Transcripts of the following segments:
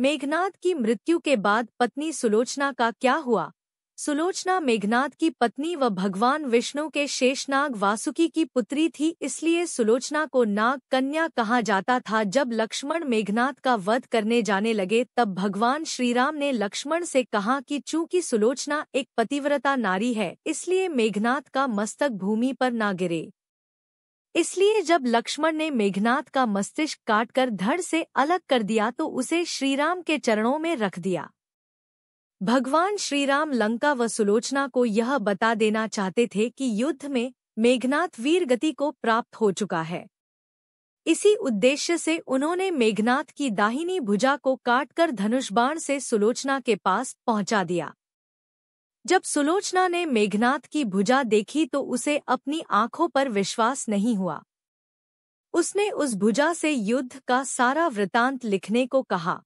मेघनाद की मृत्यु के बाद पत्नी सुलोचना का क्या हुआ? सुलोचना मेघनाद की पत्नी व भगवान विष्णु के शेषनाग वासुकी की पुत्री थी, इसलिए सुलोचना को नाग कन्या कहा जाता था। जब लक्ष्मण मेघनाद का वध करने जाने लगे तब भगवान श्रीराम ने लक्ष्मण से कहा कि चूंकि सुलोचना एक पतिव्रता नारी है, इसलिए मेघनाद का मस्तक भूमि पर ना गिरे। इसलिए जब लक्ष्मण ने मेघनाद का मस्तिष्क काटकर धड़ से अलग कर दिया तो उसे श्रीराम के चरणों में रख दिया। भगवान श्रीराम लंका व सुलोचना को यह बता देना चाहते थे कि युद्ध में मेघनाद वीर गति को प्राप्त हो चुका है। इसी उद्देश्य से उन्होंने मेघनाद की दाहिनी भुजा को काटकर धनुष बाण से सुलोचना के पास पहुंचा दिया। जब सुलोचना ने मेघनाद की भुजा देखी तो उसे अपनी आंखों पर विश्वास नहीं हुआ। उसने उस भुजा से युद्ध का सारा वृतांत लिखने को कहा।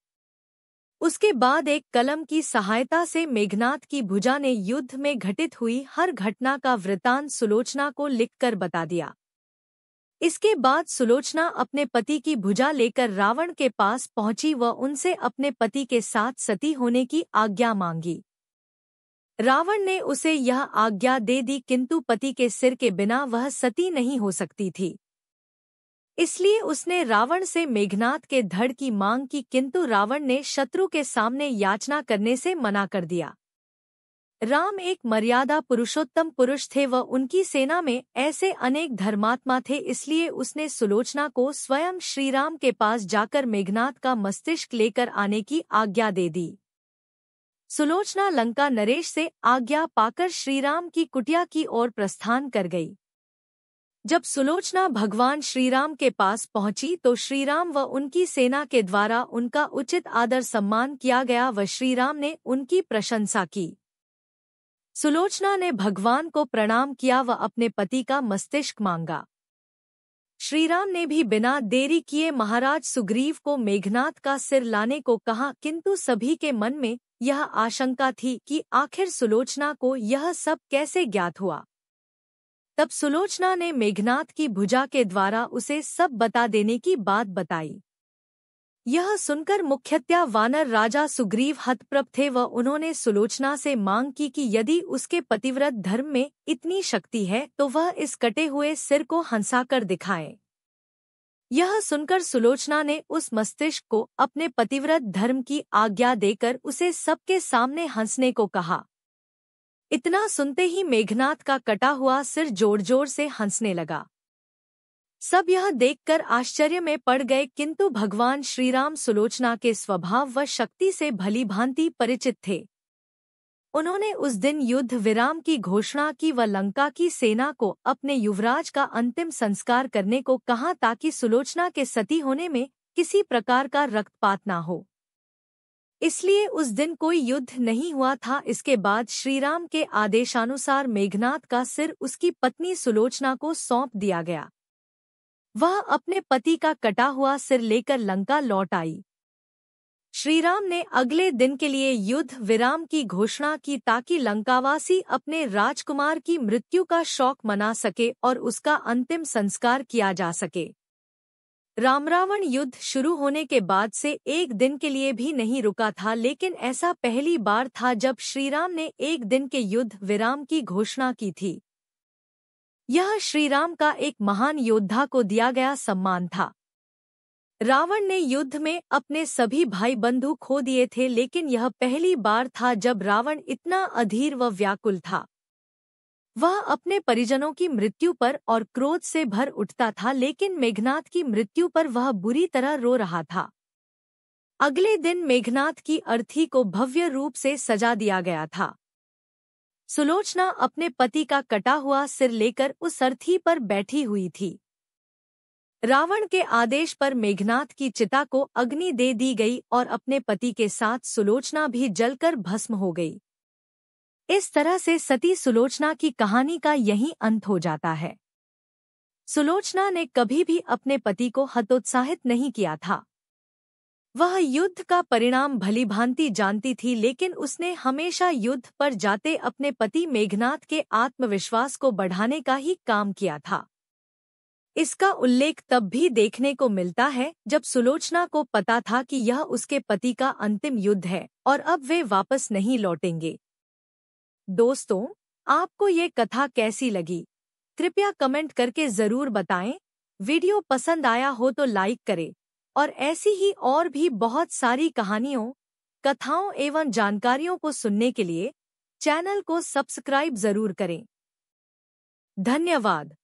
उसके बाद एक कलम की सहायता से मेघनाद की भुजा ने युद्ध में घटित हुई हर घटना का वृतांत सुलोचना को लिखकर बता दिया। इसके बाद सुलोचना अपने पति की भुजा लेकर रावण के पास पहुंची व उनसे अपने पति के साथ सती होने की आज्ञा मांगी। रावण ने उसे यह आज्ञा दे दी, किंतु पति के सिर के बिना वह सती नहीं हो सकती थी। इसलिए उसने रावण से मेघनाद के धड़ की मांग की, किंतु रावण ने शत्रु के सामने याचना करने से मना कर दिया। राम एक मर्यादा पुरुषोत्तम पुरुष थे व उनकी सेना में ऐसे अनेक धर्मात्मा थे, इसलिए उसने सुलोचना को स्वयं श्रीराम के पास जाकर मेघनाद का मस्तिष्क लेकर आने की आज्ञा दे दी। सुलोचना लंका नरेश से आज्ञा पाकर श्रीराम की कुटिया की ओर प्रस्थान कर गई। जब सुलोचना भगवान श्रीराम के पास पहुंची तो श्रीराम व उनकी सेना के द्वारा उनका उचित आदर सम्मान किया गया व श्रीराम ने उनकी प्रशंसा की। सुलोचना ने भगवान को प्रणाम किया व अपने पति का मस्तिष्क मांगा। श्रीराम ने भी बिना देरी किए महाराज सुग्रीव को मेघनाद का सिर लाने को कहा, किंतु सभी के मन में यह आशंका थी कि आखिर सुलोचना को यह सब कैसे ज्ञात हुआ। तब सुलोचना ने मेघनाद की भुजा के द्वारा उसे सब बता देने की बात बताई। यह सुनकर मुख्यतया वानर राजा सुग्रीव हतप्रभ थे व उन्होंने सुलोचना से मांग की कि यदि उसके पतिव्रत धर्म में इतनी शक्ति है तो वह इस कटे हुए सिर को हंसाकर दिखाए। यह सुनकर सुलोचना ने उस मस्तिष्क को अपने पतिव्रत धर्म की आज्ञा देकर उसे सबके सामने हंसने को कहा। इतना सुनते ही मेघनाद का कटा हुआ सिर जोर जोर से हंसने लगा। सब यह देखकर आश्चर्य में पड़ गए, किंतु भगवान श्रीराम सुलोचना के स्वभाव व शक्ति से भली भांति परिचित थे। उन्होंने उस दिन युद्ध विराम की घोषणा की व लंका की सेना को अपने युवराज का अंतिम संस्कार करने को कहा ताकि सुलोचना के सती होने में किसी प्रकार का रक्तपात न हो। इसलिए उस दिन कोई युद्ध नहीं हुआ था। इसके बाद श्रीराम के आदेशानुसार मेघनाद का सिर उसकी पत्नी सुलोचना को सौंप दिया गया। वह अपने पति का कटा हुआ सिर लेकर लंका लौट आई। श्रीराम ने अगले दिन के लिए युद्ध विराम की घोषणा की ताकि लंकावासी अपने राजकुमार की मृत्यु का शोक मना सके और उसका अंतिम संस्कार किया जा सके। राम रावण युद्ध शुरू होने के बाद से एक दिन के लिए भी नहीं रुका था, लेकिन ऐसा पहली बार था जब श्रीराम ने एक दिन के युद्ध विराम की घोषणा की थी। यह श्रीराम का एक महान योद्धा को दिया गया सम्मान था। रावण ने युद्ध में अपने सभी भाई बंधु खो दिए थे, लेकिन यह पहली बार था जब रावण इतना अधीर व व्याकुल था। वह अपने परिजनों की मृत्यु पर और क्रोध से भर उठता था, लेकिन मेघनाद की मृत्यु पर वह बुरी तरह रो रहा था। अगले दिन मेघनाद की अर्थी को भव्य रूप से सजा दिया गया था। सुलोचना अपने पति का कटा हुआ सिर लेकर उस अर्थी पर बैठी हुई थी। रावण के आदेश पर मेघनाद की चिता को अग्नि दे दी गई और अपने पति के साथ सुलोचना भी जलकर भस्म हो गई। इस तरह से सती सुलोचना की कहानी का यही अंत हो जाता है। सुलोचना ने कभी भी अपने पति को हतोत्साहित नहीं किया था। वह युद्ध का परिणाम भलीभांति जानती थी, लेकिन उसने हमेशा युद्ध पर जाते अपने पति मेघनाद के आत्मविश्वास को बढ़ाने का ही काम किया था। इसका उल्लेख तब भी देखने को मिलता है जब सुलोचना को पता था कि यह उसके पति का अंतिम युद्ध है और अब वे वापस नहीं लौटेंगे। दोस्तों, आपको ये कथा कैसी लगी? कृपया कमेंट करके जरूर बताएं। वीडियो पसंद आया हो तो लाइक करें और ऐसी ही और भी बहुत सारी कहानियों, कथाओं एवं जानकारियों को सुनने के लिए चैनल को सब्सक्राइब जरूर करें। धन्यवाद।